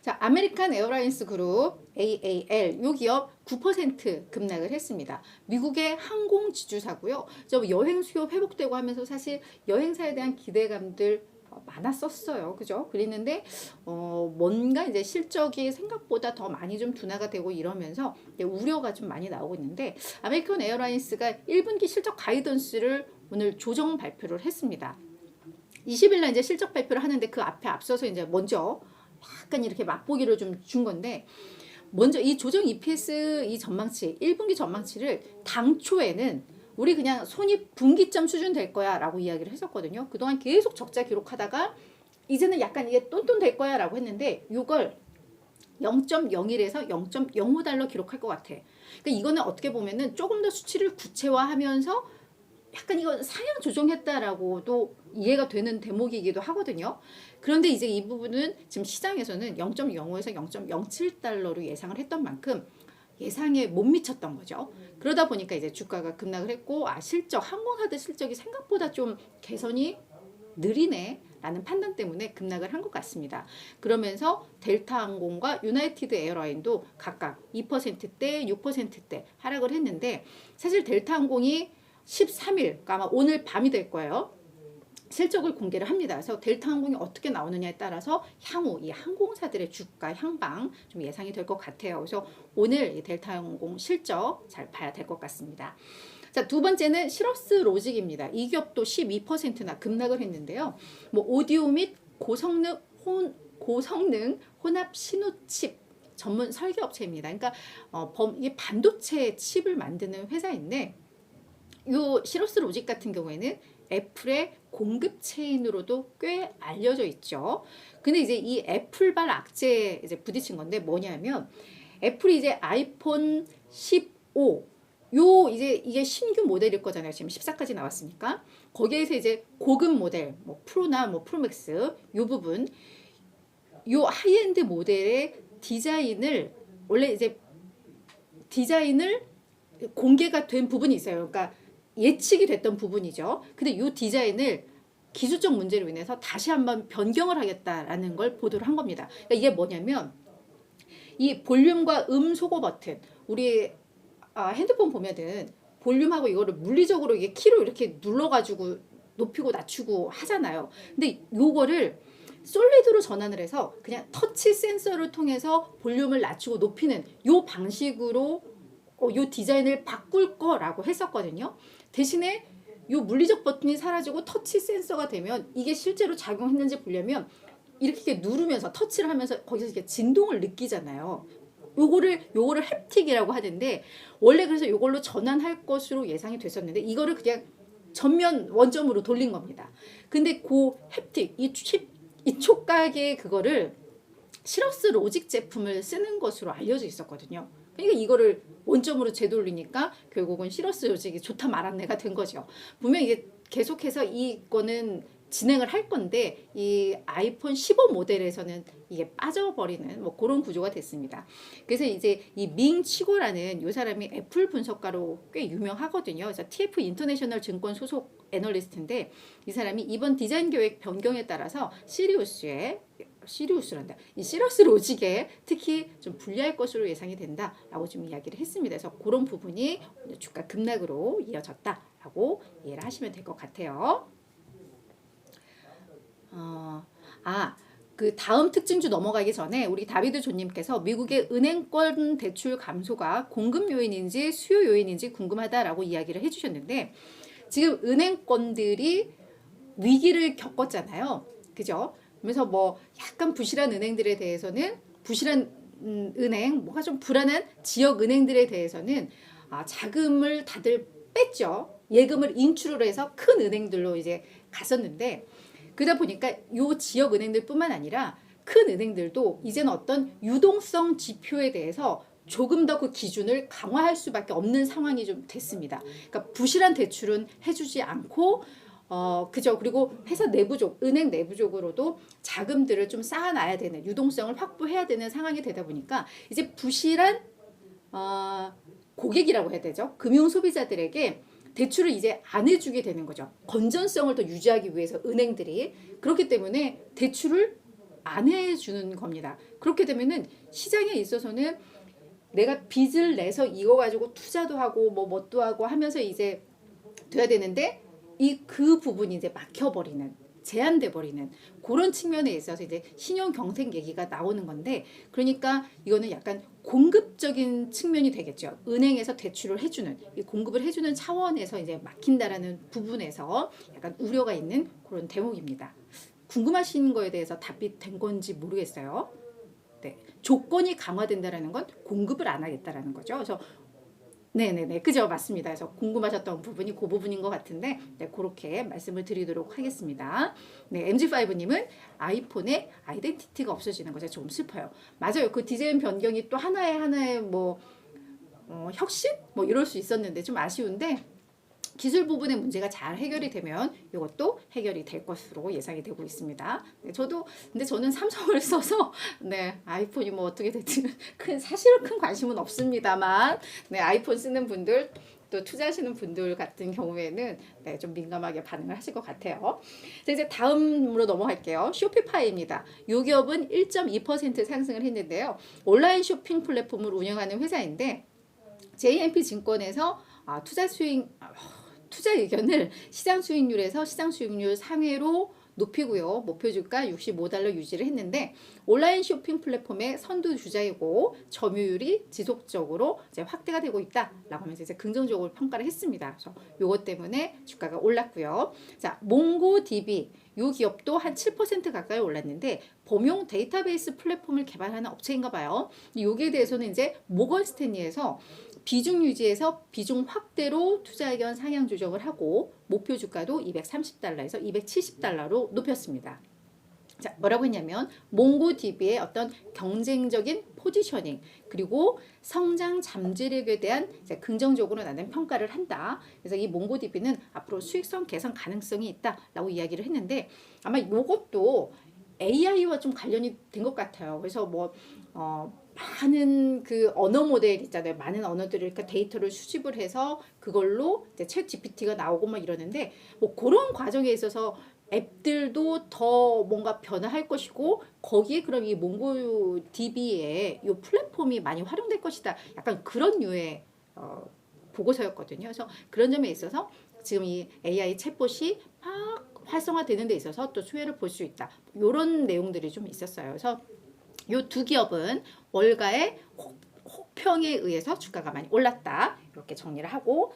자, 아메리칸 에어라인스 그룹 AAL 요 기업 9% 급락을 했습니다. 미국의 항공 지주사고요. 저 여행 수요 회복되고 하면서 사실 여행사에 대한 기대감들 많았었어요. 그죠? 그랬는데 뭔가 이제 실적이 생각보다 더 많이 좀 둔화가 되고 이러면서 우려가 좀 많이 나오고 있는데 아메리칸 에어라인스가 1분기 실적 가이던스를 오늘 조정 발표를 했습니다. 20일 날 이제 실적 발표를 하는데 그 앞에 앞서서 이제 먼저 약간 이렇게 맛보기를 좀 준 건데 먼저 이 조정 EPS 이 전망치 1분기 전망치를 당초에는 우리 그냥 손익 분기점 수준 될 거야 라고 이야기를 했었거든요. 그동안 계속 적자 기록하다가 이제는 약간 이게 똔똔 될 거야 라고 했는데 이걸 0.01에서 0.05달러 기록할 것 같아. 그러니까 이거는 어떻게 보면은 조금 더 수치를 구체화하면서 약간 이거 상향 조정했다라고도 이해가 되는 대목이기도 하거든요. 그런데 이제 이 부분은 지금 시장에서는 0.05에서 0.07달러로 예상을 했던 만큼 예상에 못 미쳤던 거죠. 그러다 보니까 이제 주가가 급락을 했고 실적 항공사들 실적이 생각보다 좀 개선이 느리네 라는 판단 때문에 급락을 한 것 같습니다. 그러면서 델타항공과 유나이티드 에어라인도 각각 2%대 6%대 하락을 했는데 사실 델타항공이 13일, 그러니까 아마 오늘 밤이 될 거예요. 실적을 공개를 합니다. 그래서 델타항공이 어떻게 나오느냐에 따라서 향후 이 항공사들의 주가 향방 좀 예상이 될 것 같아요. 그래서 오늘 이 델타항공 실적 잘 봐야 될 것 같습니다. 자, 두 번째는 시러스 로직입니다. 이 기업도 12%나 급락을 했는데요. 뭐 오디오 및 고성능 혼합 신호칩 전문 설계업체입니다. 그러니까 이게 반도체 칩을 만드는 회사인데 요 시러스 로직 같은 경우에는 애플의 공급 체인으로도 꽤 알려져 있죠. 근데 이제 이 애플발 악재에 이제 부딪힌 건데 뭐냐면 애플이 이제 아이폰 15 요 이제 이게 신규 모델일 거잖아요. 지금 14까지 나왔으니까 거기에서 이제 고급 모델 뭐 프로나 뭐 프로맥스 요 부분 요 하이엔드 모델의 디자인을 원래 이제 디자인을 공개가 된 부분이 있어요. 그러니까 예측이 됐던 부분이죠. 근데 이 디자인을 기술적 문제로 인해서 다시 한번 변경을 하겠다라는 걸 보도를 한 겁니다. 그러니까 이게 뭐냐면 이 볼륨과 소거 버튼 우리 핸드폰 보면은 볼륨하고 이거를 물리적으로 이게 키로 이렇게 눌러가지고 높이고 낮추고 하잖아요. 근데 요거를 솔리드로 전환을 해서 그냥 터치 센서를 통해서 볼륨을 낮추고 높이는 요 방식으로 요 디자인을 바꿀 거라고 했었거든요. 대신에 요 물리적 버튼이 사라지고 터치 센서가 되면 이게 실제로 작용했는지 보려면 이렇게 누르면서 터치를 하면서 거기서 이렇게 진동을 느끼잖아요. 요거를 햅틱이라고 하는데 원래 그래서 요걸로 전환할 것으로 예상이 됐었는데 이거를 그냥 전면 원점으로 돌린 겁니다. 근데 그 햅틱 이 촉각의 그거를 시러스 로직 제품을 쓰는 것으로 알려져 있었거든요. 그러니까 이거를 원점으로 되돌리니까 결국은 시러스 로직이 좋다 말았네가 된 거죠. 분명 이게 계속해서 이거는 진행을 할 건데 이 아이폰 15 모델에서는 이게 빠져버리는 뭐 그런 구조가 됐습니다. 그래서 이제 이 밍 치고라는 이 사람이 애플 분석가로 꽤 유명하거든요. 그래서 TF 인터내셔널 증권 소속 애널리스트인데 이 사람이 이번 디자인 계획 변경에 따라서 시리우스란다. 이 시러스 로직에 특히 좀 불리할 것으로 예상이 된다라고 좀 이야기를 했습니다. 그래서 그런 부분이 주가 급락으로 이어졌다라고 이해를 하시면 될 것 같아요. 그 다음 특징주 넘어가기 전에 우리 다비드 조님께서 미국의 은행권 대출 감소가 공급 요인인지 수요 요인인지 궁금하다라고 이야기를 해주셨는데 지금 은행권들이 위기를 겪었잖아요. 그죠? 그래서 뭐 약간 부실한 은행들에 대해서는 부실한 은행, 뭐가 좀 불안한 지역 은행들에 대해서는 자금을 다들 뺐죠. 예금을 인출을 해서 큰 은행들로 이제 갔었는데 그러다 보니까 요 지역 은행들뿐만 아니라 큰 은행들도 이제는 어떤 유동성 지표에 대해서 조금 더 그 기준을 강화할 수밖에 없는 상황이 좀 됐습니다. 그러니까 부실한 대출은 해주지 않고 그죠. 그리고 회사 내부적, 은행 내부적으로도 자금들을 좀 쌓아놔야 되는, 유동성을 확보해야 되는 상황이 되다 보니까 이제 부실한 고객이라고 해야 되죠. 금융 소비자들에게 대출을 이제 안 해주게 되는 거죠. 건전성을 더 유지하기 위해서 은행들이. 그렇기 때문에 대출을 안 해주는 겁니다. 그렇게 되면은 시장에 있어서는 내가 빚을 내서 이거 가지고 투자도 하고 뭐 뭣도 하고 하면서 이제 돼야 되는데 그 부분이 이제 막혀버리는, 제한돼 버리는 그런 측면에 있어서 이제 신용 경색 얘기가 나오는 건데, 그러니까 이거는 약간 공급적인 측면이 되겠죠. 은행에서 대출을 해주는, 이 공급을 해주는 차원에서 이제 막힌다라는 부분에서 약간 우려가 있는 그런 대목입니다. 궁금하신 거에 대해서 답이 된 건지 모르겠어요. 네, 조건이 강화된다라는 건 공급을 안 하겠다라는 거죠. 그래서 네네네, 그죠, 맞습니다. 그래서 궁금하셨던 부분이 그 부분인 것 같은데, 네, 그렇게 말씀을 드리도록 하겠습니다. 네, MG5님은 아이폰의 아이덴티티가 없어지는 것에 좀 슬퍼요. 맞아요. 그 디자인 변경이 또 하나의 뭐 혁신 뭐 이럴 수 있었는데 좀 아쉬운데, 기술 부분의 문제가 잘 해결이 되면 이것도 해결이 될 것으로 예상이 되고 있습니다. 네, 근데 저는 삼성을 써서 네, 아이폰이 뭐 어떻게 될지는 사실은 큰 관심은 없습니다만, 네, 아이폰 쓰는 분들 또 투자하시는 분들 같은 경우에는 네, 좀 민감하게 반응을 하실 것 같아요. 자, 이제 다음으로 넘어갈게요. 쇼피파이입니다. 이 기업은 1.2% 상승을 했는데요. 온라인 쇼핑 플랫폼을 운영하는 회사인데 JMP 증권에서 투자 의견을 시장 수익률에서 시장 수익률 상회로 높이고요. 목표 주가 65달러 유지를 했는데, 온라인 쇼핑 플랫폼의 선두 주자이고 점유율이 지속적으로 이제 확대가 되고 있다라고 하면서 이제 긍정적으로 평가를 했습니다. 그래서 요것 때문에 주가가 올랐고요. 자, 몽고DB 이 기업도 한 7% 가까이 올랐는데 범용 데이터베이스 플랫폼을 개발하는 업체인가 봐요. 여기에 대해서는 이제 모건 스탠리에서 비중 유지에서 비중 확대로 투자 의견 상향 조정을 하고 목표 주가도 230달러에서 270달러로 높였습니다. 자, 뭐라고 했냐면 몽고DB의 어떤 경쟁적인 포지셔닝 그리고 성장 잠재력에 대한 이제 긍정적으로 나는 평가를 한다. 그래서 이 몽고DB는 앞으로 수익성 개선 가능성이 있다라고 이야기를 했는데, 아마 이것도 AI와 좀 관련이 된 것 같아요. 그래서 많은 그 언어 모델 있잖아요. 많은 언어들을 이렇게 데이터를 수집을 해서 그걸로 이제 챗 GPT가 나오고 막 이러는데, 뭐 그런 과정에 있어서 앱들도 더 뭔가 변화할 것이고 거기에 그럼 이 몽고DB의 이 플랫폼이 많이 활용될 것이다. 약간 그런 류의 보고서였거든요. 그래서 그런 점에 있어서 지금 이 AI 챗봇이 막 활성화되는 데 있어서 또 수혜를 볼 수 있다. 이런 내용들이 좀 있었어요. 그래서 이 두 기업은 월가의 혹평에 의해서 주가가 많이 올랐다. 이렇게 정리를 하고,